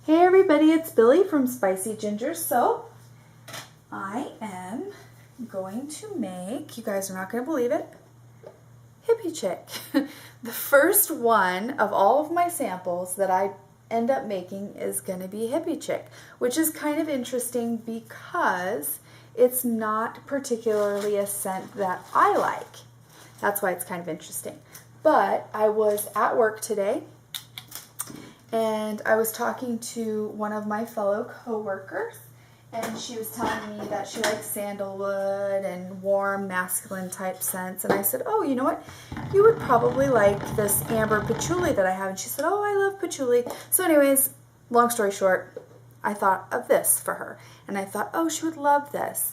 Hey everybody, it's Billy from Spicy Ginger Soap. I am going to make, you guys are not going to believe it, Hippie Chick. The first one of all of my samples that I end up making is going to be Hippie Chick, which is kind of interesting because it's not particularly a scent that I like. That's why it's kind of interesting. But I was at work today and I was talking to one of my fellow co-workers, and she was telling me that she likes sandalwood and warm masculine type scents. And I said, oh, you know what? You would probably like this amber patchouli that I have. And she said, oh, I love patchouli. So anyways, long story short, I thought of this for her. And I thought, oh, she would love this.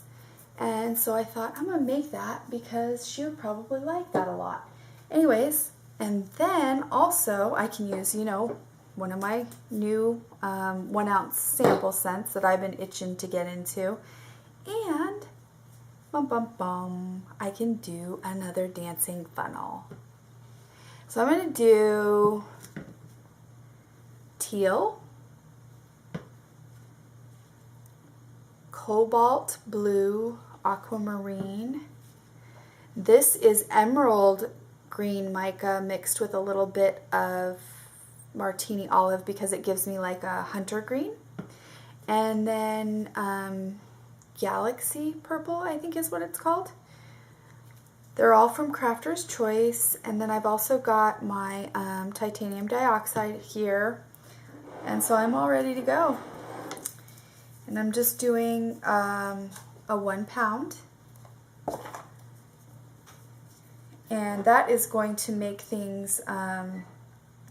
And so I thought, I'm going to make that because she would probably like that a lot. Anyways, and then also I can use, one of my new 1 ounce sample scents that I've been itching to get into. And I can do another dancing funnel. So I'm going to do teal, cobalt blue, aquamarine. This is emerald green mica mixed with a little bit of martini olive because it gives me like a hunter green. And then galaxy purple, I think is what it's called. They're all from Crafter's Choice. And then I've also got my titanium dioxide here. And so I'm all ready to go. And I'm just doing a 1 pound. And that is going to make things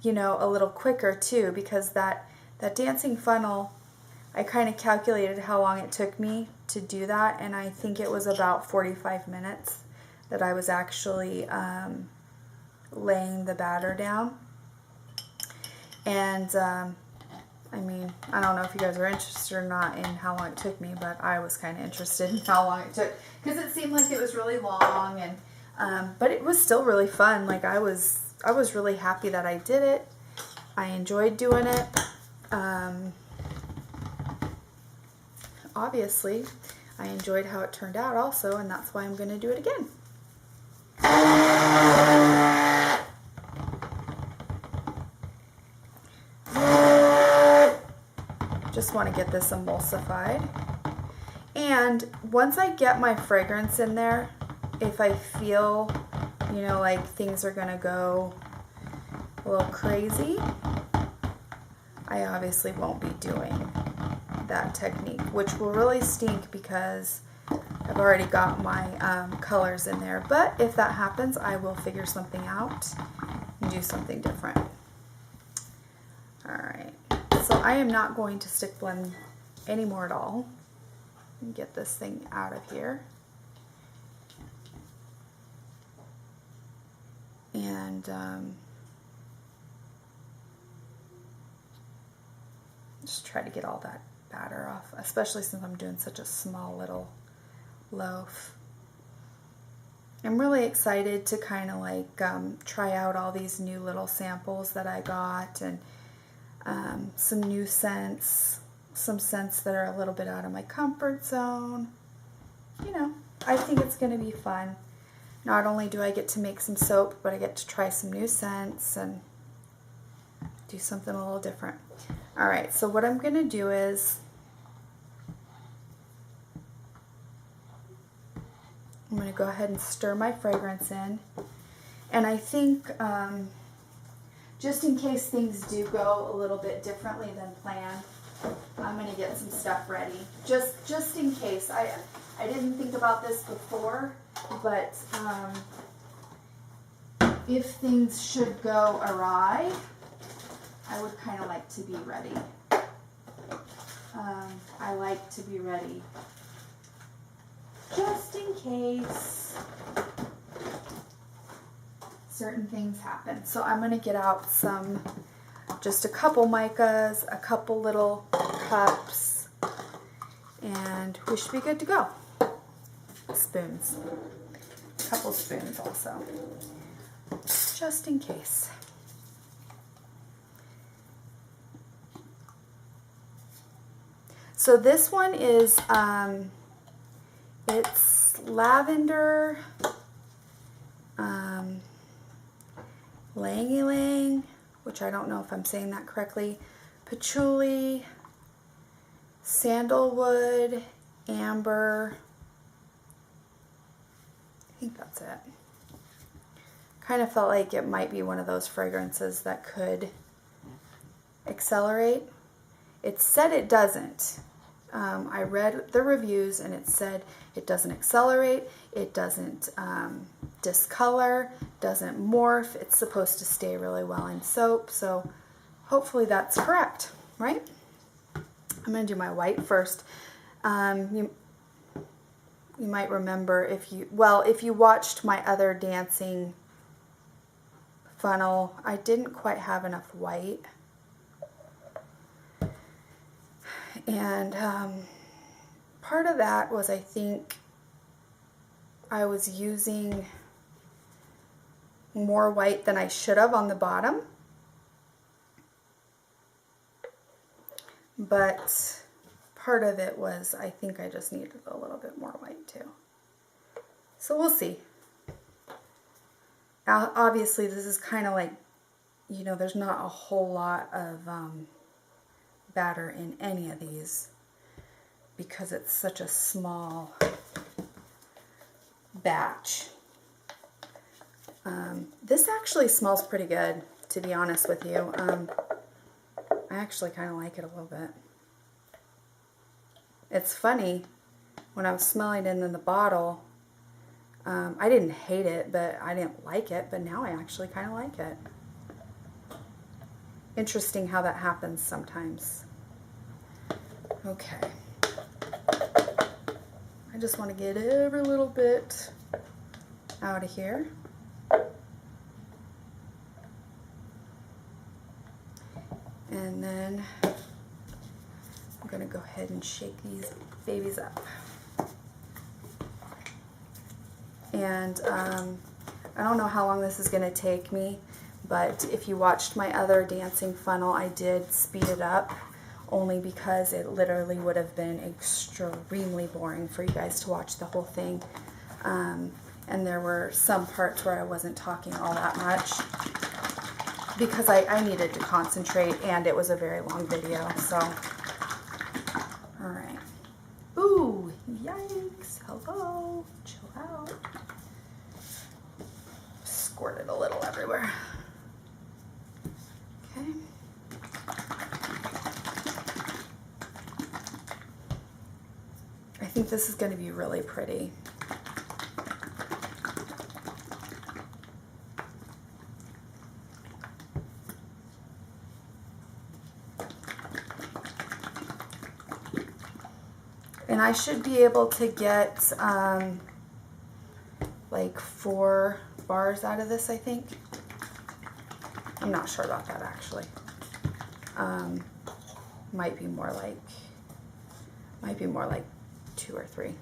a little quicker too, because that dancing funnel, I kind of calculated how long it took me to do that, and I think it was about 45 minutes that I was actually laying the batter down. And I mean, I don't know if you guys are interested or not in how long it took me, but I was kind of interested in how long it took because it seemed like it was really long, and but it was still really fun. Like I was really happy that I did it. I enjoyed doing it. Obviously, I enjoyed how it turned out also, and that's why I'm going to do it again. Just want to get this emulsified. And once I get my fragrance in there, if I feel like things are going to go a little crazy, I obviously won't be doing that technique, which will really stink because I've already got my colors in there. But if that happens, I will figure something out and do something different. Alright, so I am not going to stick blend anymore at all. Get this thing out of here. And just try to get all that batter off, especially since I'm doing such a small little loaf. I'm really excited to kind of like try out all these new little samples that I got, and some new scents, some scents that are a little bit out of my comfort zone. I think it's going to be fun. Not only do I get to make some soap, but I get to try some new scents and do something a little different. Alright, so what I'm going to do is I'm going to go ahead and stir my fragrance in. And I think just in case things do go a little bit differently than planned, I'm going to get some stuff ready. Just in case. I didn't think about this before, but if things should go awry, I would kind of like to be ready. I like to be ready just in case certain things happen. So I'm going to get out just a couple micas, a couple little cups, and we should be good to go. Spoons. A couple spoons also, just in case. So this one is, it's lavender, Lang Ylang, which I don't know if I'm saying that correctly, patchouli, sandalwood, amber. I think that's it. Kind of felt like it might be one of those fragrances that could accelerate. It said it doesn't. I read the reviews and it said it doesn't accelerate, it doesn't discolor, doesn't morph. It's supposed to stay really well in soap, so hopefully that's correct, right? I'm going to do my white first. You might remember if you watched my other dancing funnel, I didn't quite have enough white. And part of that was, I think, I was using more white than I should have on the bottom. But part of it was, I think I just needed a little bit more white too. So we'll see. Now, obviously, this is kind of like, you know, there's not a whole lot of batter in any of these because it's such a small batch. This actually smells pretty good, to be honest with you. I actually kind of like it a little bit. It's funny, when I was smelling it in the bottle, I didn't hate it, but I didn't like it, but now I actually kind of like it. Interesting how that happens sometimes. Okay. I just want to get every little bit out of here. And then I'm going to go ahead and shake these babies up. And I don't know how long this is going to take me, but if you watched my other dancing funnel, I did speed it up only because it literally would have been extremely boring for you guys to watch the whole thing. And there were some parts where I wasn't talking all that much because I needed to concentrate, and it was a very long video. So, all right. Ooh, yikes. Hello. Chill out. Squirted a little everywhere. Okay. I think this is going to be really pretty. And I should be able to get like 4 bars out of this, I think. I'm not sure about that actually. Might be more like 2 or 3.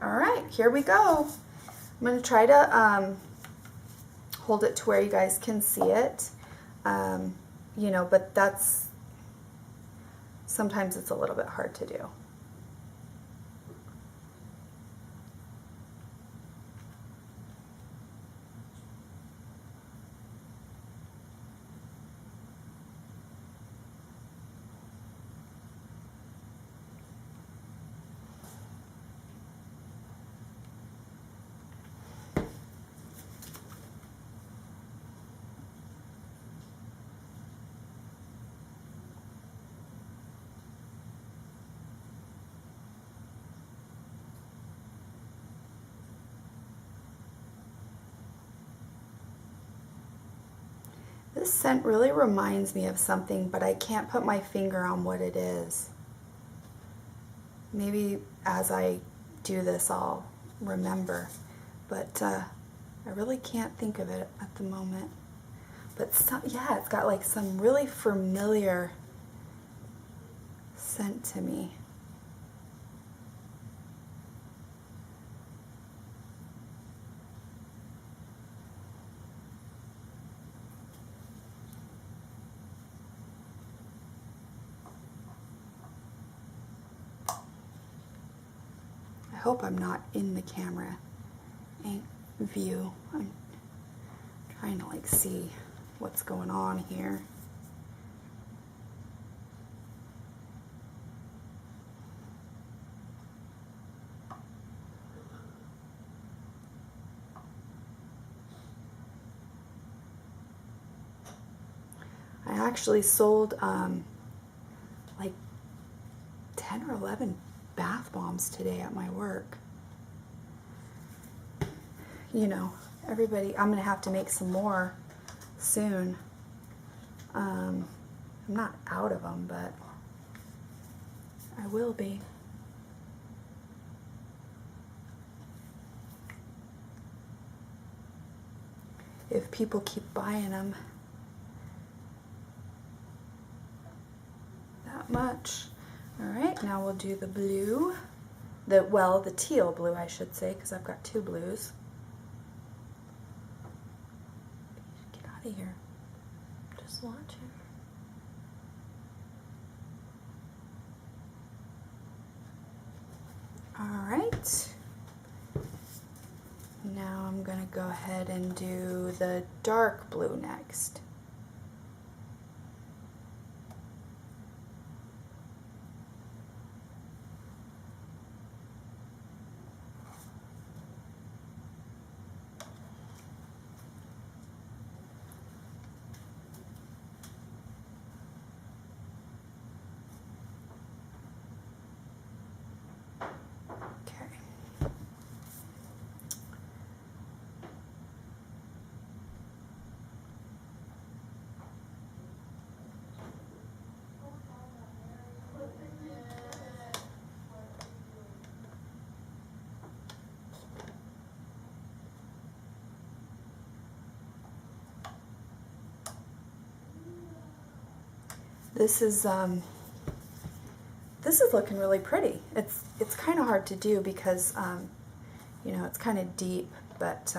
All right, here we go. I'm going to try to hold it to where you guys can see it. You know, but sometimes it's a little bit hard to do. This scent really reminds me of something, but I can't put my finger on what it is. Maybe as I do this I'll remember, but I really can't think of it at the moment. But yeah, it's got like some really familiar scent to me. hope I'm not in the camera view. I'm trying to like see what's going on here. I actually sold like 10 or 11 bath bombs today at my work. You know, everybody, I'm gonna have to make some more soon. I'm not out of them, but I will be. If people keep buying them that much. All right, now we'll do the blue. The teal blue, I should say, because I've got two blues. Get out of here. Just watching. All right. Now I'm going to go ahead and do the dark blue next. This is looking really pretty. It's kind of hard to do because you know, it's kind of deep, but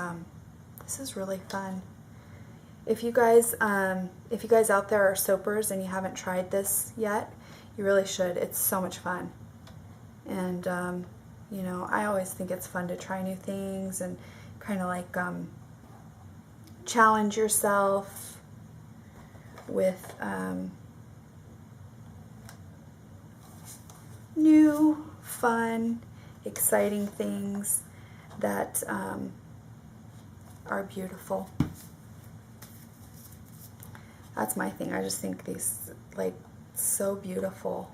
this is really fun. If you guys out there are soapers and you haven't tried this yet, you really should. It's so much fun. And you know, I always think it's fun to try new things and kind of like challenge yourself with new, fun, exciting things that are beautiful. That's my thing. I just think these, like, so beautiful.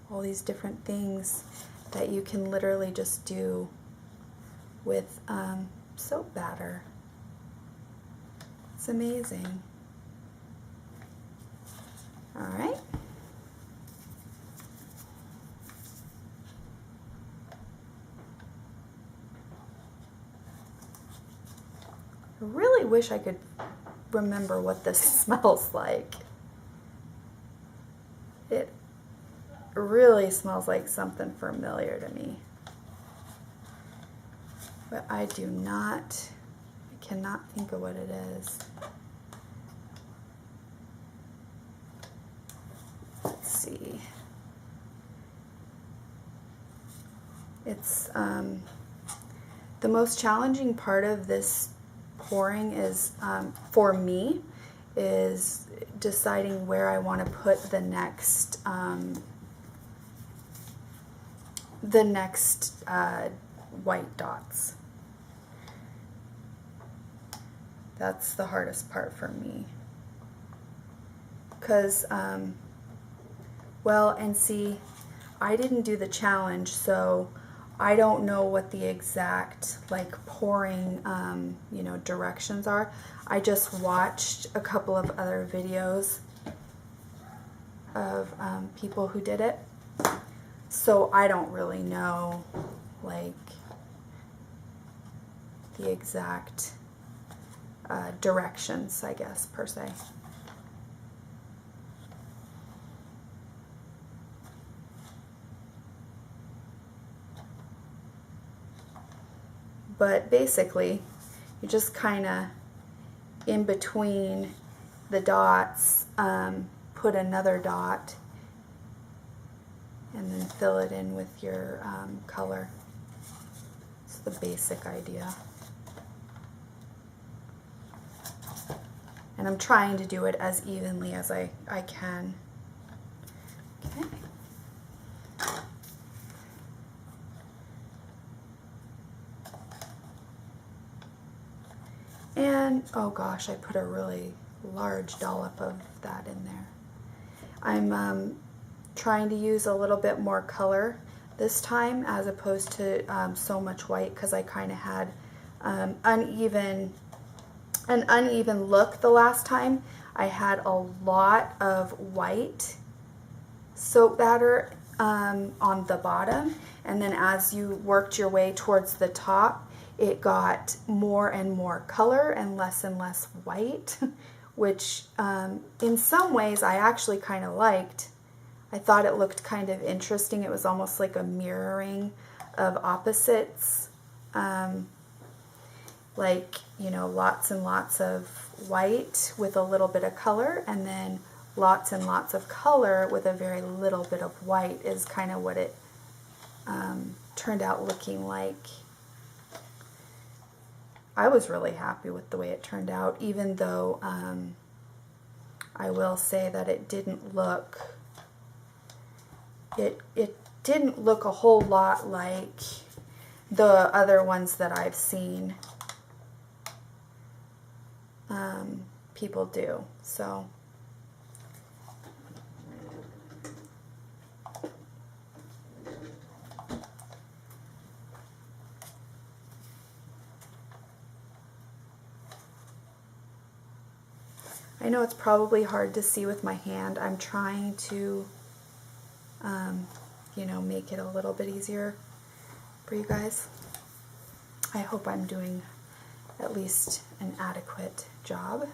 All these different things that you can literally just do with soap batter. It's amazing. All right. I really wish I could remember what this smells like. It really smells like something familiar to me. But I cannot think of what it is. Let's see. It's the most challenging part of this pouring is, for me, is deciding where I want to put the next white dots. That's the hardest part for me. Because, well, and see, I didn't do the challenge, so I don't know what the exact, like, pouring, you know, directions are. I just watched a couple of other videos of people who did it. So I don't really know, like, the exact directions, I guess, per se. But basically, you just kind of, in between the dots, put another dot and then fill it in with your color. the basic idea. And I'm trying to do it as evenly as I can. Okay. And, oh gosh, I put a really large dollop of that in there. I'm trying to use a little bit more color this time as opposed to so much white, because I kind of had an uneven look the last time. I had a lot of white soap batter on the bottom, and then as you worked your way towards the top, it got more and more color and less white, which in some ways I actually kind of liked. I thought it looked kind of interesting. It was almost like a mirroring of opposites, like, you know, lots and lots of white with a little bit of color, and then lots and lots of color with a very little bit of white is kind of what it turned out looking like. I was really happy with the way it turned out, even though I will say that it didn't look a whole lot like the other ones that I've seen people do. So I know it's probably hard to see with my hand. I'm trying to, you know, make it a little bit easier for you guys. I hope I'm doing at least an adequate job.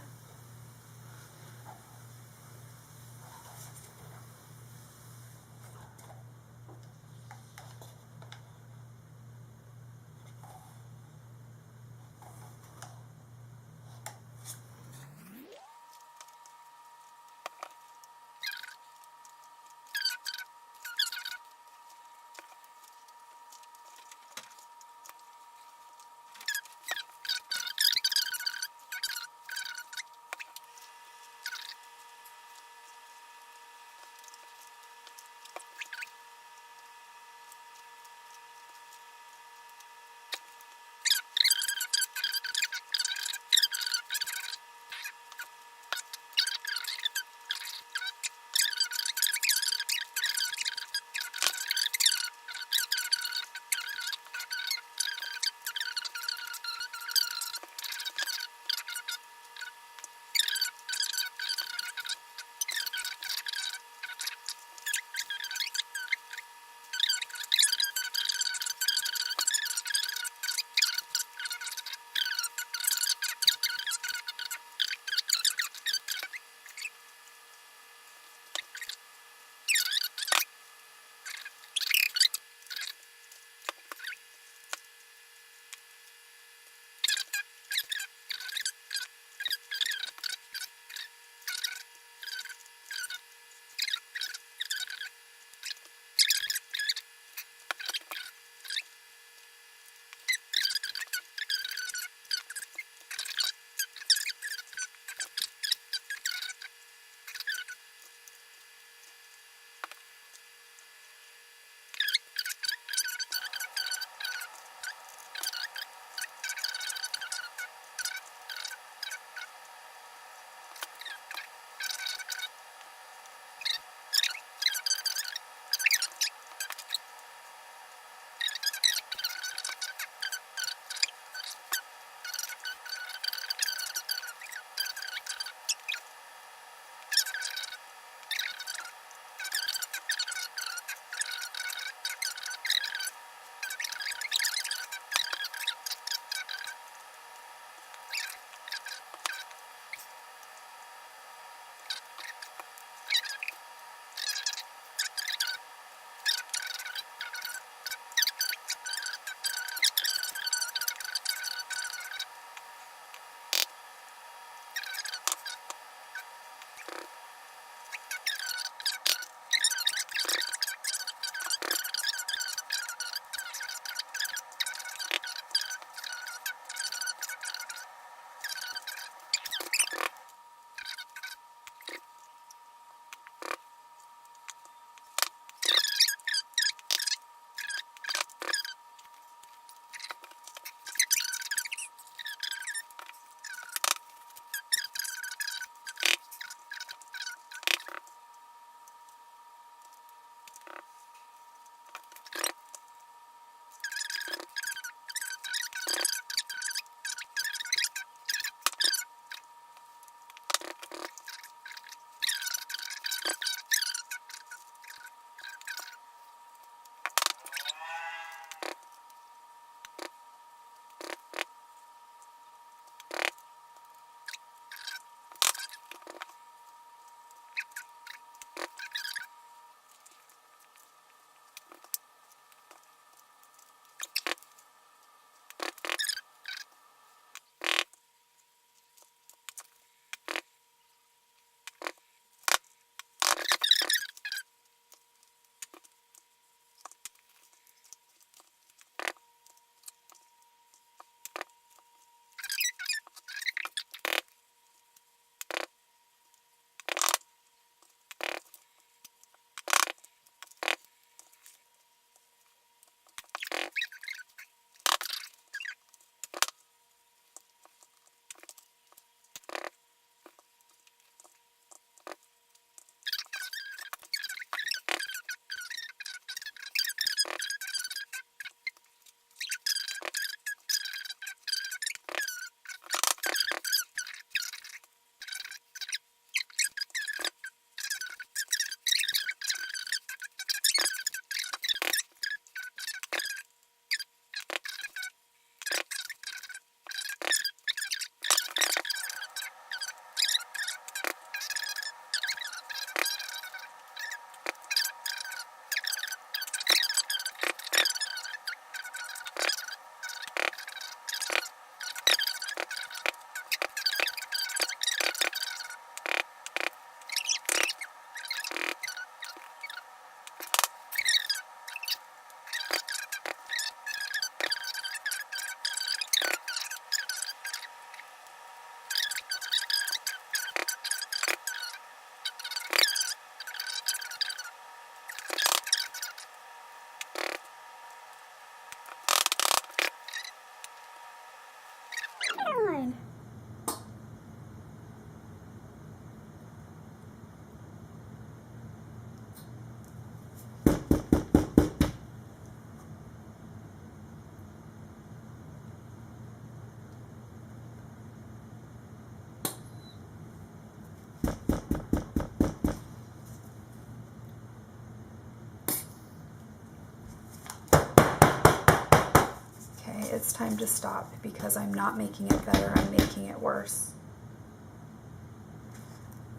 it's time to stop because I'm not making it better, I'm making it worse.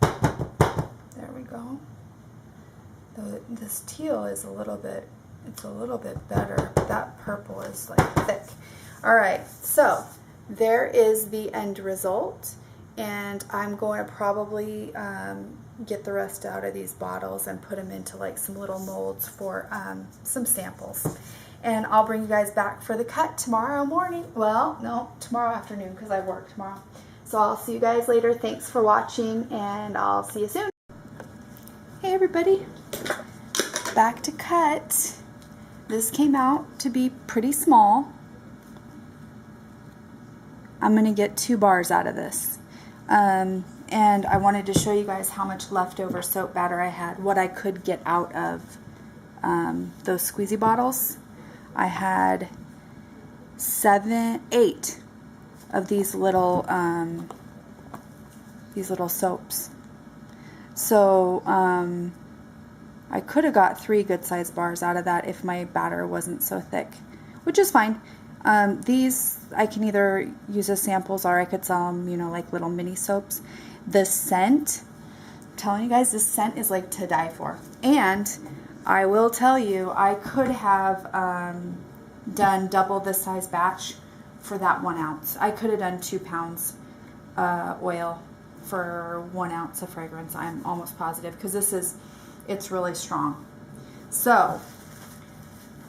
There we go. This teal is a little bit better. That purple is like thick. All right, so there is the end result, and I'm going to probably get the rest out of these bottles and put them into like some little molds for some samples. And I'll bring you guys back for the cut tomorrow morning. Well, no, tomorrow afternoon because I work tomorrow. So I'll see you guys later. Thanks for watching, and I'll see you soon. Hey everybody, back to cut. This came out to be pretty small. I'm going to get 2 bars out of this. And I wanted to show you guys how much leftover soap batter I had, what I could get out of those squeezy bottles. I had 8 of these little soaps. So I could have got 3 good sized bars out of that if my batter wasn't so thick, which is fine. These I can either use as samples or I could sell them, you know, like little mini soaps. The scent, I'm telling you guys, this scent is like to die for. And I will tell you, I could have done double this size batch for that 1 ounce. I could have done 2 pounds oil for 1 ounce of fragrance. I'm almost positive because it's really strong. So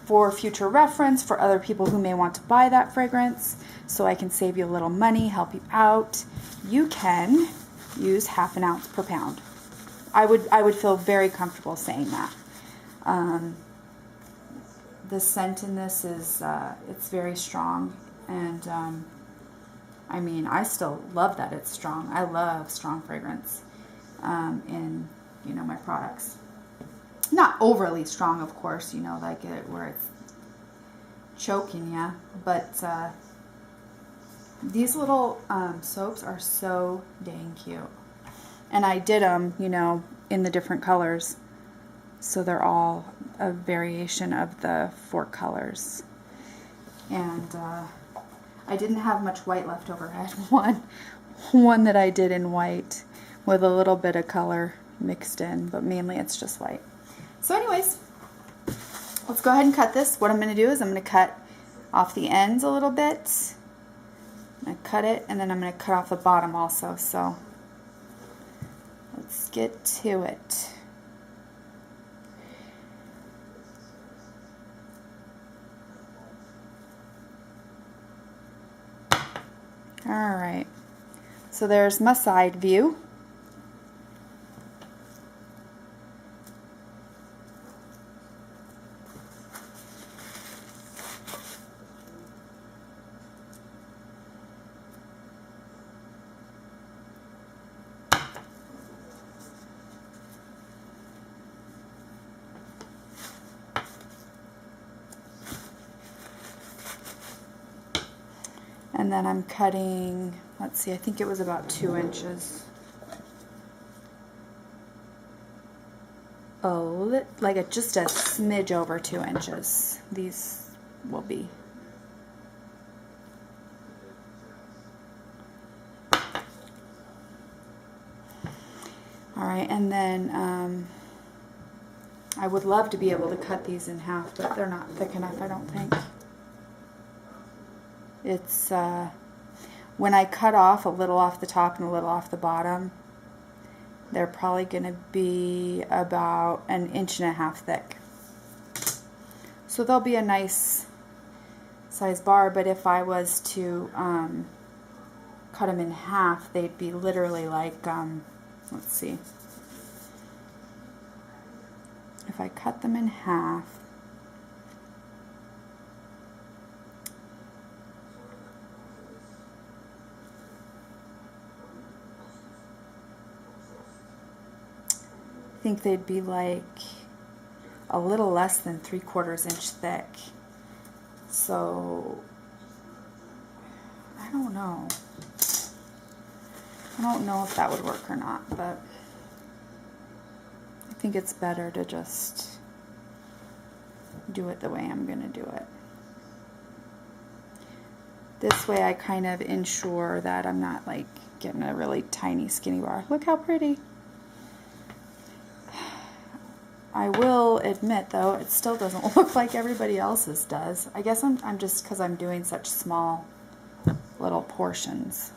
for future reference, for other people who may want to buy that fragrance, so I can save you a little money, help you out, you can use 1/2 ounce per pound. I would feel very comfortable saying that. The scent in this is it's very strong, and I mean, I still love that it's strong. I love strong fragrance in, you know, my products. Not overly strong, of course, you know, like it where it's choking you, but these little soaps are so dang cute. And I did them, you know, in the different colors, so they're all a variation of the 4 colors. And I didn't have much white left over. I had one that I did in white with a little bit of color mixed in, but mainly it's just white. So anyways, let's go ahead and cut this. What I'm going to do is I'm going to cut off the ends a little bit. I'm going to cut it, and then I'm going to cut off the bottom also. So let's get to it. Alright, so there's my side view. And then I'm cutting, let's see, I think it was about 2 inches. Just a smidge over 2 inches. These will be. Alright, and then I would love to be able to cut these in half, but they're not thick enough, I don't think. It's, when I cut off a little off the top and a little off the bottom, they're probably going to be about 1.5 inches thick. So they'll be a nice size bar, but if I was to cut them in half, they'd be literally like, let's see. If I cut them in half, I think they'd be like a little less than 3/4 inch thick. So I don't know. I don't know if that would work or not, but I think it's better to just do it the way I'm going to do it. This way I kind of ensure that I'm not like getting a really tiny skinny bar. Look how pretty. I will admit though, it still doesn't look like everybody else's does. I guess I'm just because I'm doing such small little portions.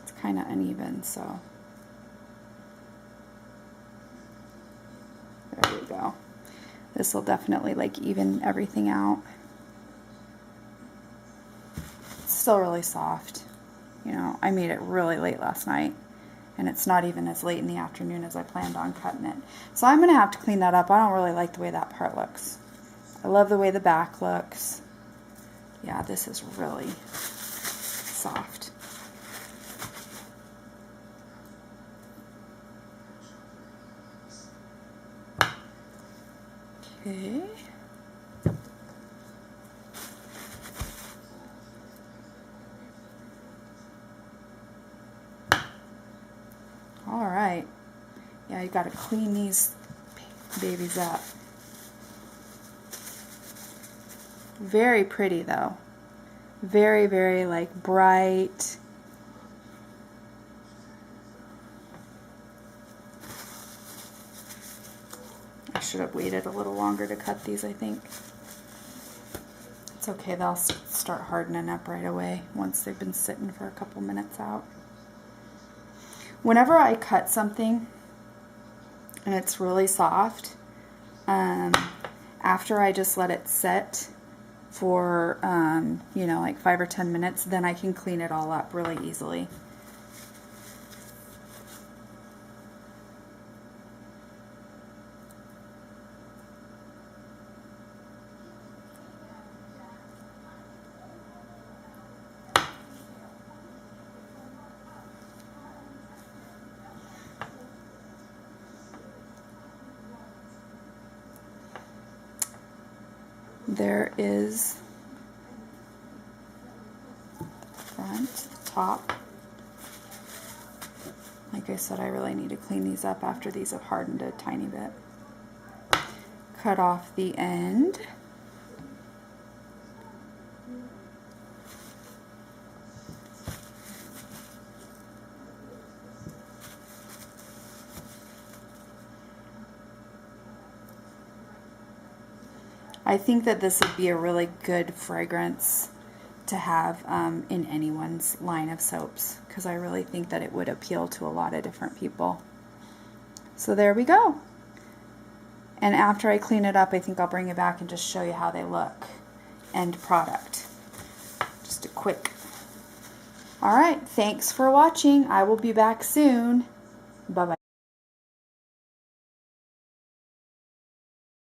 It's kind of uneven, so there we go. This will definitely like even everything out. It's still really soft. You know, I made it really late last night, and it's not even as late in the afternoon as I planned on cutting it. So I'm going to have to clean that up. I don't really like the way that part looks. I love the way the back looks. Yeah, this is really soft. Okay. All right. Yeah, you got to clean these babies up. Very pretty though. Very, very like bright. I should have waited a little longer to cut these, I think. It's okay, they'll start hardening up right away once they've been sitting for a couple minutes out. Whenever I cut something and it's really soft, after I just let it set for, you know, like 5 or 10 minutes, then I can clean it all up really easily. There is the front, the top. Like I said, I really need to clean these up after these have hardened a tiny bit. Cut off the end. I think that this would be a really good fragrance to have in anyone's line of soaps, because I really think that it would appeal to a lot of different people. So there we go. And after I clean it up, I think I'll bring it back and just show you how they look. End product. Just a quick. All right, thanks for watching. I will be back soon. Bye-bye.